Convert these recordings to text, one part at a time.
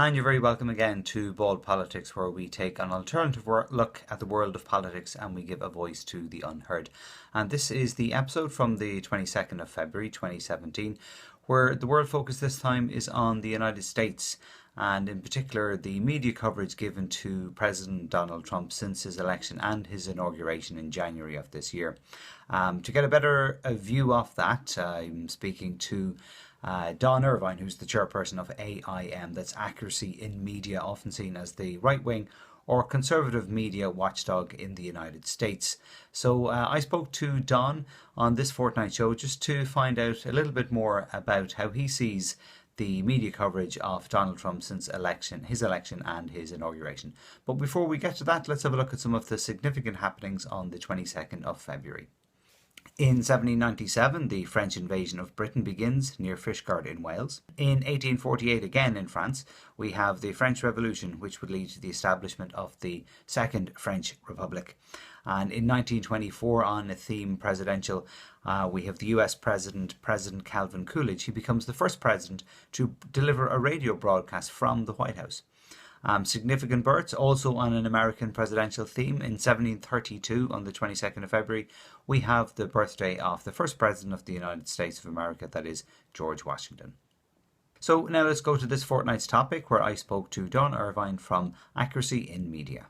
And you're very welcome again to Bald Politics, where we take an alternative look at the world of politics and we give a voice to the unheard. And this is the episode from the 22nd of February 2017, where the world focus this time is on the United States, and in particular the media coverage given to President Donald Trump since his election and his inauguration in January of this year. To get a better view of that, I'm speaking to Don Irvine, who's the chairperson of AIM, that's Accuracy in Media, often seen as the right-wing or conservative media watchdog in the United States. So I spoke to Don on this fortnight show just to find out a little bit more about how he sees the media coverage of Donald Trump since his election and his inauguration. But before we get to that, let's have a look at some of the significant happenings on the 22nd of February. In 1797, the French invasion of Britain begins near Fishgaurd in Wales. In 1848, again in France, we have the French Revolution, which would lead to the establishment of the Second French Republic. And in 1924, on a theme presidential, we have the US President Calvin Coolidge. He becomes the first president to deliver a radio broadcast from the White House. Significant births also on an American presidential theme. In 1732, on the 22nd of February, we have the birthday of the first president of the United States of America, that is George Washington. So now let's go to this fortnight's topic, where I spoke to Don Irvine from Accuracy in Media.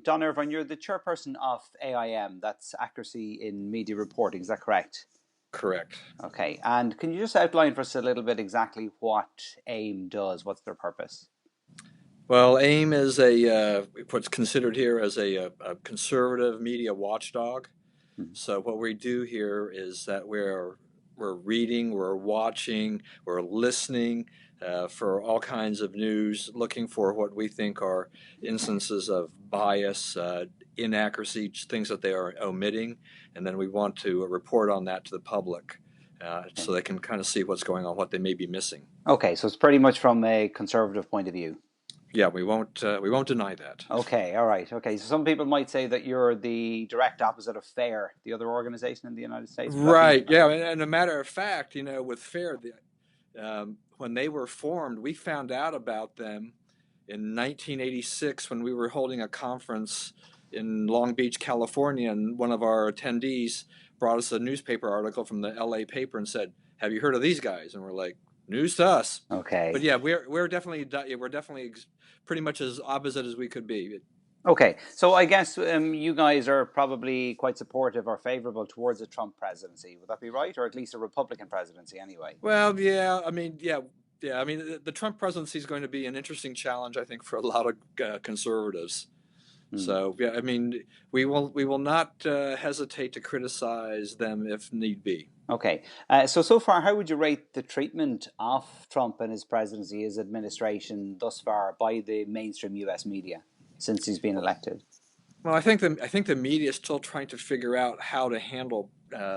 Don Irvine, you're the chairperson of AIM, that's Accuracy in Media Reporting, is that correct? Correct. Okay, and can you just outline for us a little bit exactly what AIM does? What's their purpose? Well, AIM is what's considered here as a conservative media watchdog. Mm-hmm. So what we do here is that we're reading, we're watching, we're listening for all kinds of news, looking for what we think are instances of bias, inaccuracy, things that they are omitting, and then we want to report on that to the public so they can kind of see what's going on, what they may be missing. Okay, so it's pretty much from a conservative point of view. Yeah, we won't deny that. Okay, all right. Okay, so some people might say that you're the direct opposite of FAIR, the other organization in the United States. Right. Yeah, and a matter of fact, with FAIR, when they were formed, we found out about them in 1986 when we were holding a conference in Long Beach, California, and one of our attendees brought us a newspaper article from the LA paper and said, "Have you heard of these guys?" And we're like, "News to us." Okay. But yeah, we're definitely pretty much as opposite as we could be. Okay, so I guess you guys are probably quite supportive or favorable towards a Trump presidency. Would that be right, or at least a Republican presidency anyway? Well, yeah. I mean, the Trump presidency is going to be an interesting challenge, I think, for a lot of conservatives. So yeah, I mean, we will not hesitate to criticize them if need be. Okay, so far, how would you rate the treatment of Trump and his presidency, his administration thus far by the mainstream U.S. media since he's been elected? Well, I think the media is still trying to figure out how to handle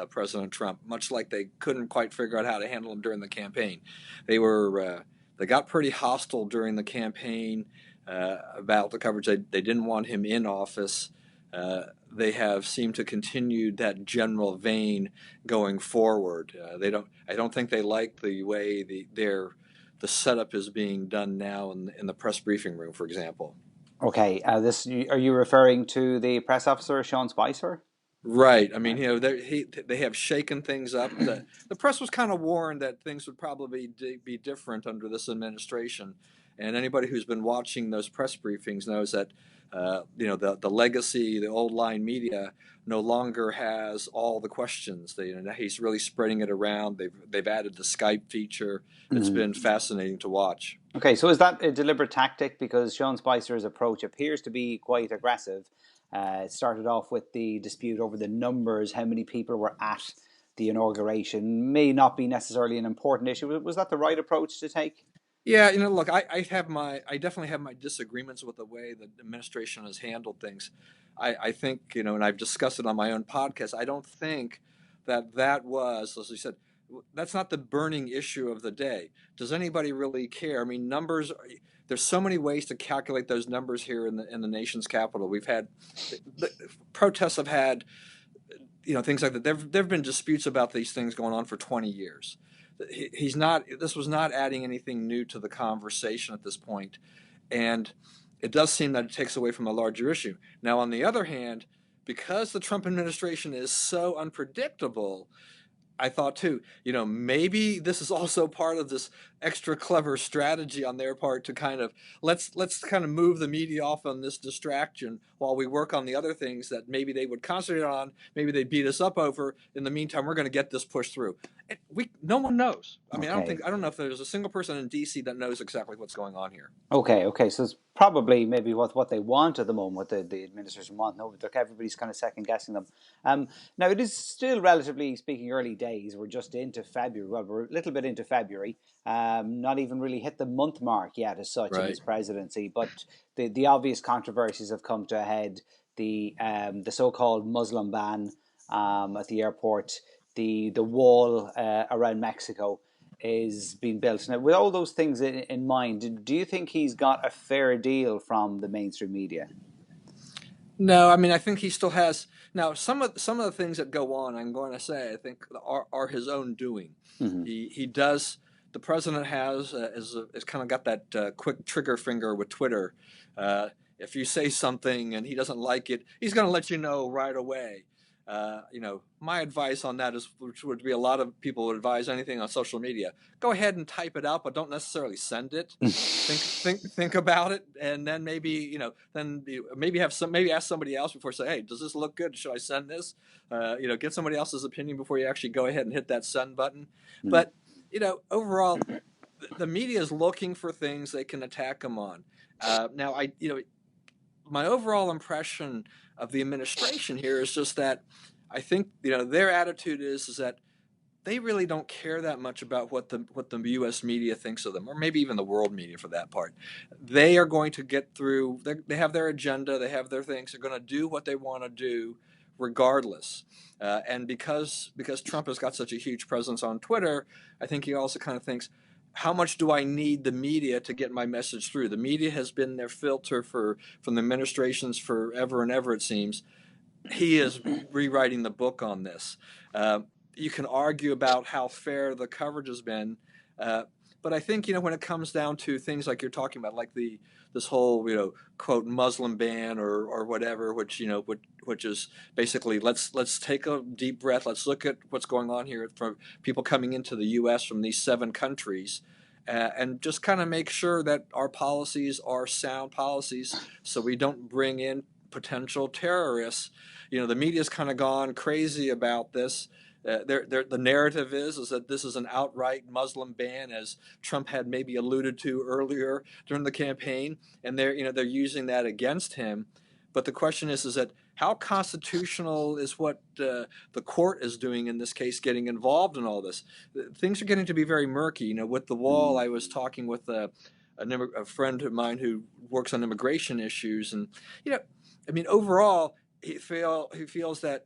President Trump, much like they couldn't quite figure out how to handle him during the campaign. They got pretty hostile during the campaign about the coverage. They didn't want him in office. They have seemed to continue that general vein going forward. I don't think they like the way the setup is being done now in the press briefing room, for example. Okay, are you referring to the press officer, Sean Spicer? Right. I mean, they have shaken things up. The press was kind of warned that things would probably be different under this administration, and anybody who's been watching those press briefings knows that the legacy, the old line media, no longer has all the questions. He's really spreading it around. They've added the Skype feature. It's been fascinating to watch. Okay, so is that a deliberate tactic? Because Sean Spicer's approach appears to be quite aggressive. It started off with the dispute over the numbers, how many people were at the inauguration may not be necessarily an important issue. Was that the right approach to take? Yeah, look, I definitely have my disagreements with the way the administration has handled things. I think, and I've discussed it on my own podcast. I don't think that was, as you said, that's not the burning issue of the day. Does anybody really care? I mean, numbers. There's so many ways to calculate those numbers here in the nation's capital. We've had the protests have had, things like that. There've been disputes about these things going on for 20 years. He's not. This was not adding anything new to the conversation at this point, and it does seem that it takes away from a larger issue. Now, on the other hand, because the Trump administration is so unpredictable, I thought too, maybe this is also part of this extra clever strategy on their part to kind of let's kind of move the media off on this distraction while we work on the other things that maybe they would concentrate on, maybe they beat us up over. In the meantime, we're going to get this pushed through. No one knows. I mean, Okay. I don't know if there's a single person in DC that knows exactly what's going on here. Okay. So it's probably maybe what they want at the moment, what the administration want. No, look, everybody's kind of second guessing them. Now it is still relatively speaking early days. We're just into February. Well, we're a little bit into February. Not even really hit the month mark yet as such in his presidency. But the obvious controversies have come to a head. The so-called Muslim ban at the airport. The wall around Mexico is being built. Now, with all those things in mind, do you think he's got a fair deal from the mainstream media? No, I mean, I think he still has. Now, some of the things that go on, I'm going to say, I think are his own doing. Mm-hmm. He does. The president has is kind of got that quick trigger finger with Twitter. If you say something and he doesn't like it, he's going to let you know right away. My advice on that is, which would be a lot of people would advise anything on social media. Go ahead and type it out, but don't necessarily send it. think about it, and then maybe maybe ask somebody else before say, hey, does this look good? Should I send this? Get somebody else's opinion before you actually go ahead and hit that send button. Mm-hmm. But overall, the media is looking for things they can attack him on. Now, my overall impression of the administration here is just that I think their attitude is that they really don't care that much about what the U.S. media thinks of them, or maybe even the world media for that part. They are going to get through. They have their agenda. They have their things. They're going to do what they want to do, regardless. And because Trump has got such a huge presence on Twitter, I think he also kind of thinks, how much do I need the media to get my message through? The media has been their filter from the administrations forever and ever, it seems. He is rewriting the book on this. You can argue about how fair the coverage has been, but I think when it comes down to things like you're talking about, like this whole quote Muslim ban or whatever, which is basically let's take a deep breath, let's look at what's going on here from people coming into the U.S. from these 7 countries. And just kind of make sure that our policies are sound policies, so we don't bring in potential terrorists. The media's kind of gone crazy about this. The narrative is that this is an outright Muslim ban, as Trump had maybe alluded to earlier during the campaign, and they're using that against him. But the question is that how constitutional is what the court is doing in this case, getting involved in all this? Things are getting to be very murky. With the wall, I was talking with a friend of mine who works on immigration issues, and overall, he feels that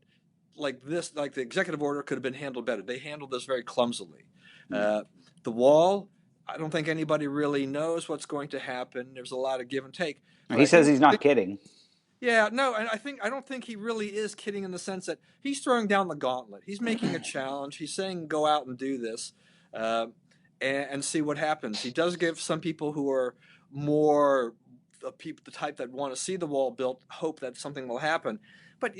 like the executive order could have been handled better. They handled this very clumsily. The wall, I don't think anybody really knows what's going to happen. There's a lot of give and take. He says he's not kidding. Yeah, no, and I don't think he really is kidding in the sense that he's throwing down the gauntlet. He's making a challenge. He's saying, go out and do this, and see what happens. He does give some people who are more the type that want to see the wall built hope that something will happen. But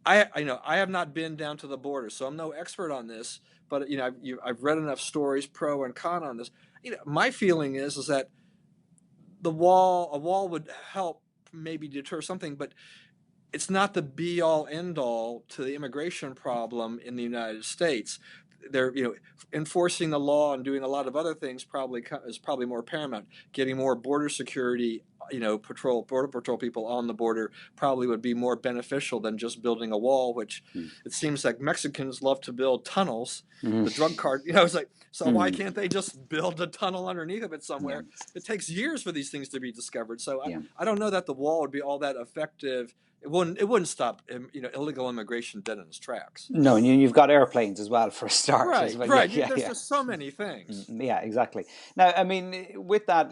I have not been down to the border, so I'm no expert on this. But I've read enough stories pro and con on this. My feeling is that a wall would help maybe deter something, but it's not the be all end all to the immigration problem in the United States. They're enforcing the law and doing a lot of other things is probably more paramount. Getting more border security border patrol people on the border probably would be more beneficial than just building a wall, which it seems like Mexicans love to build tunnels. The drug cart, it's like, so why can't they just build a tunnel underneath of it somewhere? It takes years for these things to be discovered. So I don't know that the wall would be all that effective. It wouldn't stop illegal immigration dead in its tracks. No, and you've got airplanes as well for a start. Right, as well. right. There's just so many things. Yeah, exactly. Now, I mean, with that,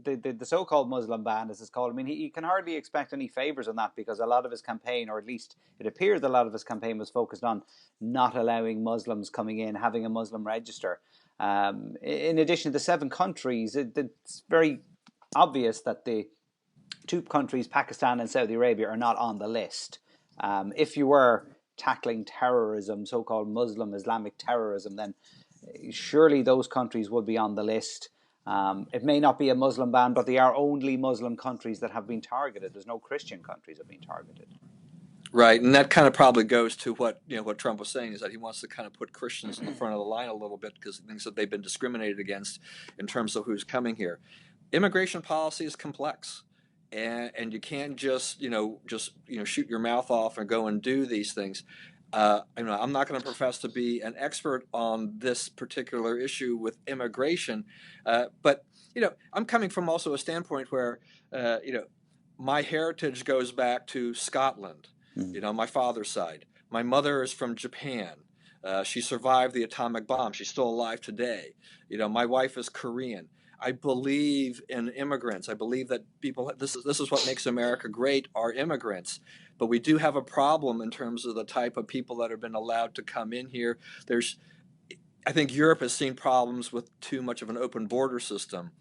the so-called Muslim ban, as it's called, I mean, he can hardly expect any favors on that, because a lot of his campaign, or at least it appears a lot of his campaign, was focused on not allowing Muslims coming in, having a Muslim register. In addition to the 7 countries, it's very obvious that the 2 countries, Pakistan and Saudi Arabia, are not on the list. If you were tackling terrorism, so-called Muslim Islamic terrorism, then surely those countries would be on the list. It may not be a Muslim ban, but they are only Muslim countries that have been targeted. There's no Christian countries that have been targeted. Right, and that kind of probably goes to what Trump was saying, is that he wants to kind of put Christians in the front of the line a little bit, because he thinks that they've been discriminated against in terms of who's coming here. Immigration policy is complex. And you can't just shoot your mouth off and go and do these things. I'm not going to profess to be an expert on this particular issue with immigration, but I'm coming from also a standpoint where my heritage goes back to Scotland. My father's side. My mother is from Japan. She survived the atomic bomb. She's still alive today. My wife is Korean. I believe in immigrants. I believe that people, this is what makes America great, are immigrants. But we do have a problem in terms of the type of people that have been allowed to come in here. I think Europe has seen problems with too much of an open border system.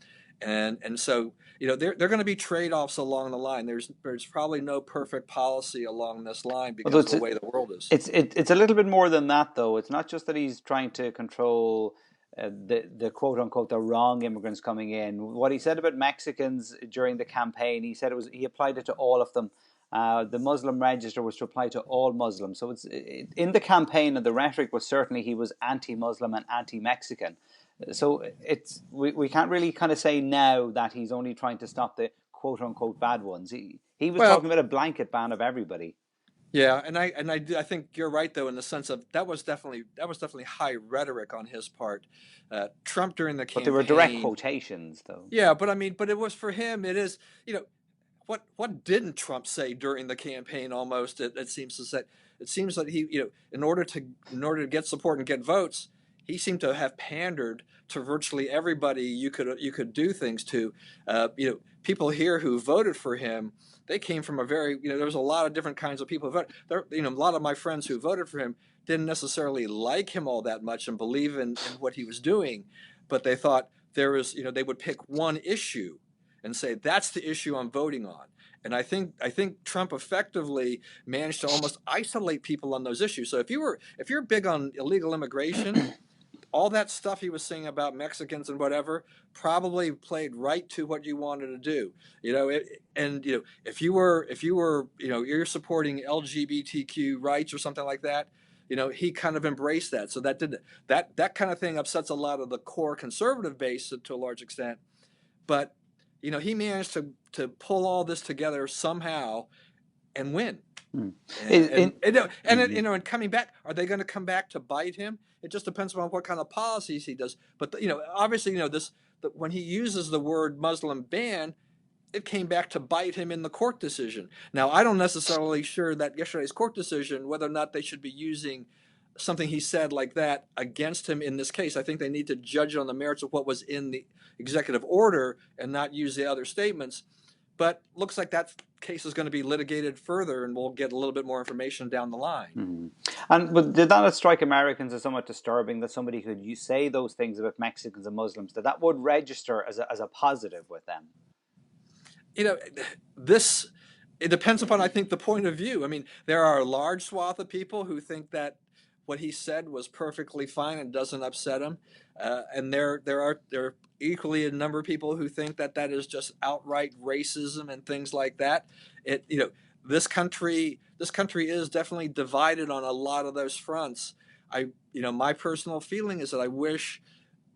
And so, there are going to be trade-offs along the line. There's probably no perfect policy along this line because of the way the world is. It's a little bit more than that, though. It's not just that he's trying to control the quote unquote the wrong immigrants coming in. What he said about Mexicans during the campaign, he said he applied it to all of them. The Muslim register was to apply to all Muslims. So in the campaign, and the rhetoric was certainly he was anti-Muslim and anti-Mexican. So we can't really kind of say now that he's only trying to stop the quote unquote bad ones. He was talking about a blanket ban of everybody. Yeah, and I think you're right, though, in the sense of that was definitely high rhetoric on his part. Trump during the campaign, but they were direct quotations, though. Yeah, but it was, for him, it is, what didn't Trump say during the campaign? Almost it seems that he, in order to get support and get votes, he seemed to have pandered to virtually everybody you could do things to. People here who voted for him, they came from a very, there was a lot of different kinds of people who voted. A lot of my friends who voted for him didn't necessarily like him all that much and believe in what he was doing, but they thought they would pick one issue and say, that's the issue I'm voting on. And I think Trump effectively managed to almost isolate people on those issues. So if you're big on illegal immigration, all that stuff he was saying about Mexicans and whatever probably played right to what you wanted to do. If you're supporting LGBTQ rights or something like that, he kind of embraced that. So that kind of thing upsets a lot of the core conservative base to a large extent. But he managed to pull all this together somehow and win. And coming back, are they going to come back to bite him? It just depends on what kind of policies he does. But obviously, when he uses the word Muslim ban, it came back to bite him in the court decision. Now, I don't necessarily sure that yesterday's court decision, whether or not they should be using something he said like that against him in this case. I think they need to judge on the merits of what was in the executive order and not use the other statements. But looks like that case is going to be litigated further, and we'll get a little bit more information down the line. But did that strike Americans as somewhat disturbing, that somebody could say those things about Mexicans and Muslims, that would register as a positive with them? It depends upon, I think, the point of view. I mean, there are a large swath of people who think that what he said was perfectly fine and doesn't upset him, and there are equally a number of people who think that is just outright racism and things like that. This country is definitely divided on a lot of those fronts. My personal feeling is that I wish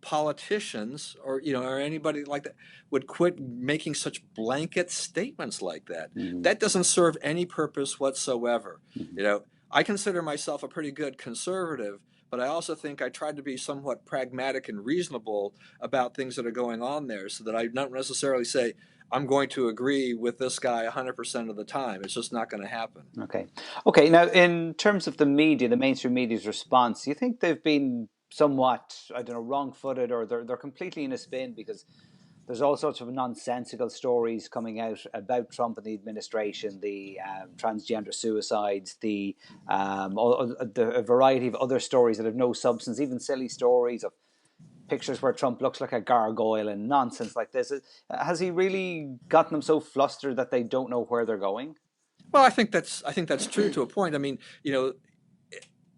politicians or anybody like that would quit making such blanket statements like that. That doesn't serve any purpose whatsoever. I consider myself a pretty good conservative, but I also think I tried to be somewhat pragmatic and reasonable about things that are going on there, so that I don't necessarily say I'm going to agree with this guy 100% of the time. It's just not going to happen. Okay. Now, in terms of the media, the mainstream media's response, do you think they've been somewhat, I don't know, wrong-footed, or they're completely in a spin? Because there's all sorts of nonsensical stories coming out about Trump and the administration, the transgender suicides, a variety of other stories that have no substance, even silly stories of pictures where Trump looks like a gargoyle and nonsense like this. Has he really gotten them so flustered that they don't know where they're going? Well, I think that's true to a point. I mean,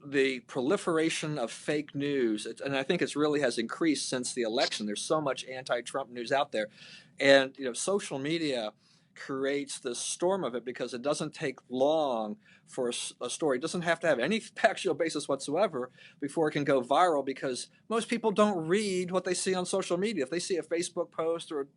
the proliferation of fake news, and I think it's really has increased since the election. There's so much anti-Trump news out there, and social media creates this storm of it because it doesn't take long for a story. It doesn't have to have any factual basis whatsoever before it can go viral, because most people don't read what they see on social media. If they see a Facebook post or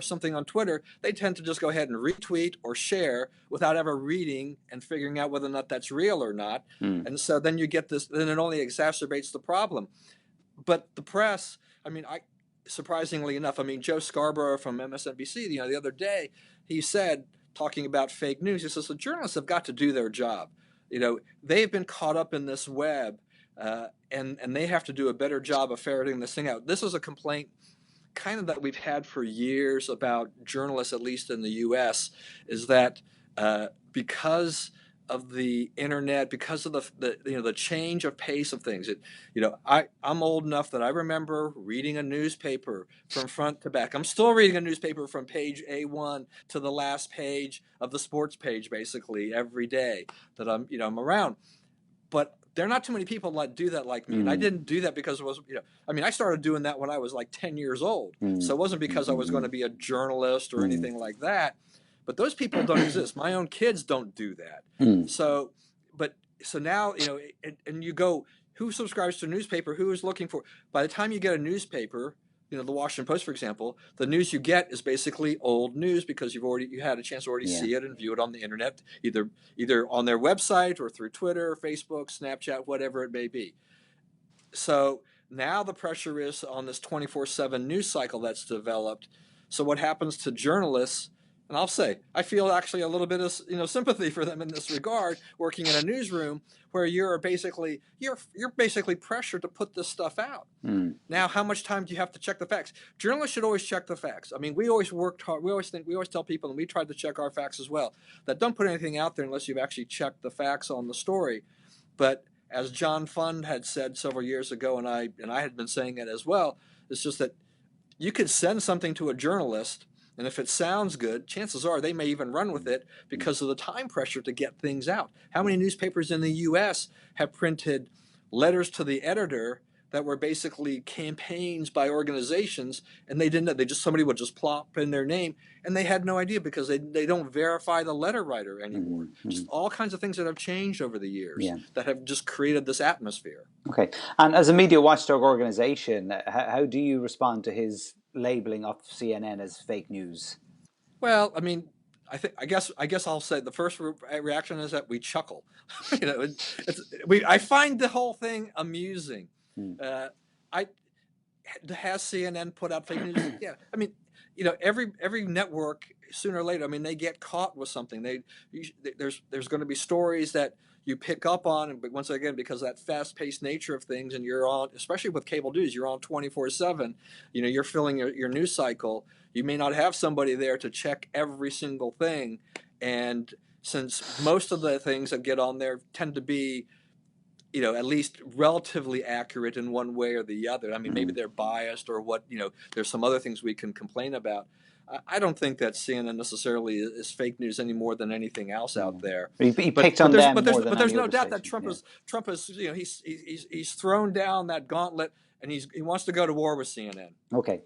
something on Twitter, they tend to just go ahead and retweet or share without ever reading and figuring out whether or not that's real or not. And so then you get this, then it only exacerbates the problem. But the press, surprisingly enough, Joe Scarborough from MSNBC, the other day, he said, talking about fake news, he says the journalists have got to do their job. They've been caught up in this web, and they have to do a better job of ferreting this thing out. This is a complaint kind of that we've had for years about journalists, at least in the U.S., is that because of the internet, because of the change of pace of things. I'm old enough that I remember reading a newspaper from front to back. I'm still reading a newspaper from page A1 to the last page of the sports page, basically every day that I'm around. But there are not too many people that do that like me, and I didn't do that because it was I started doing that when I was like 10 years old. So it wasn't because I was going to be a journalist or anything like that. But those people don't exist. My own kids don't do that. So now, and you go, who subscribes to a newspaper? Who is looking for? By the time you get a newspaper, the Washington Post, for example, the news you get is basically old news because you had a chance to already see it and view it on the internet, either on their website or through Twitter, Facebook, Snapchat, whatever it may be. So now the pressure is on this 24/7 news cycle that's developed. So what happens to journalists? And I'll say, I feel actually a little bit of sympathy for them in this regard, working in a newsroom where you're basically pressured to put this stuff out. Now, how much time do you have to check the facts? Journalists should always check the facts. We always worked hard. We always tell people, and we tried to check our facts as well, that don't put anything out there unless you've actually checked the facts on the story. But as John Fund had said several years ago, and I had been saying it as well, it's just that you could send something to a journalist, and if it sounds good, chances are they may even run with it because of the time pressure to get things out. How many newspapers in the U.S. have printed letters to the editor that were basically campaigns by organizations, and they didn't know? Somebody would just plop in their name, and they had no idea because they don't verify the letter writer anymore. Just all kinds of things that have changed over the years that have just created this atmosphere. Okay. And as a media watchdog organization, how do you respond to his labeling of CNN as fake news? Well, I guess I'll say the first reaction is that we chuckle. I find the whole thing amusing. Has CNN put out fake news? Yeah. Every network, sooner or later, they get caught with something. There's going to be stories that you pick up on, but once again, because of that fast-paced nature of things, and you're on, especially with cable news, you're on 24/7. You're filling your news cycle. You may not have somebody there to check every single thing, and since most of the things that get on there tend to be at least relatively accurate in one way or the other. Maybe they're biased or what, there's some other things we can complain about. I don't think that CNN necessarily is fake news any more than anything else out there. He picked on them more than any other station. But there's no doubt that Trump is he's thrown down that gauntlet, and he wants to go to war with CNN. Okay,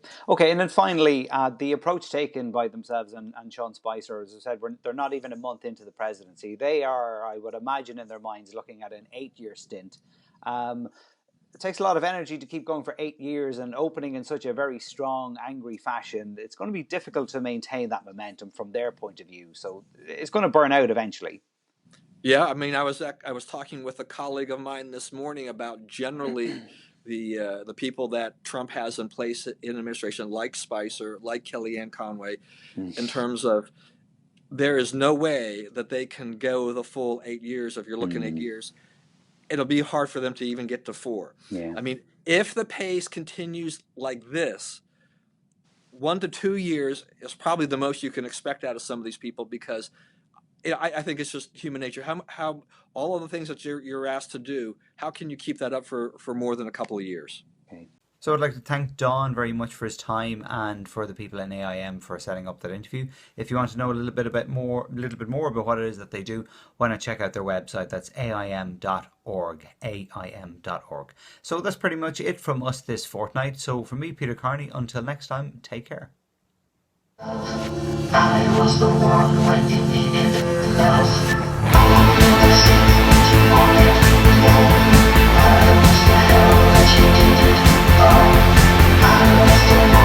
and then finally, the approach taken by themselves and Sean Spicer, as I said, they're not even a month into the presidency. They are, I would imagine, in their minds looking at an 8-year stint. it takes a lot of energy to keep going for 8 years and opening in such a very strong, angry fashion. It's going to be difficult to maintain that momentum from their point of view. So it's going to burn out eventually. Yeah, I mean, I was talking with a colleague of mine this morning about generally the people that Trump has in place in administration, like Spicer, like Kellyanne Conway, in terms of there is no way that they can go the full 8 years. If you're looking 8 years, it'll be hard for them to even get to 4. Yeah. I mean, if the pace continues like this, 1 to 2 years is probably the most you can expect out of some of these people, because I think it's just human nature. How all of the things that you're asked to do, how can you keep that up for more than a couple of years? Okay. So I'd like to thank Don very much for his time and for the people in AIM for setting up that interview. If you want to know a little bit more about what it is that they do, why not check out their website? That's aim.org, aim.org. So that's pretty much it from us this fortnight. So from me, Peter Carney, until next time, take care. I was the one when you needed love. The city that you wanted, no. I was the hell that you needed. Oh, I was the one.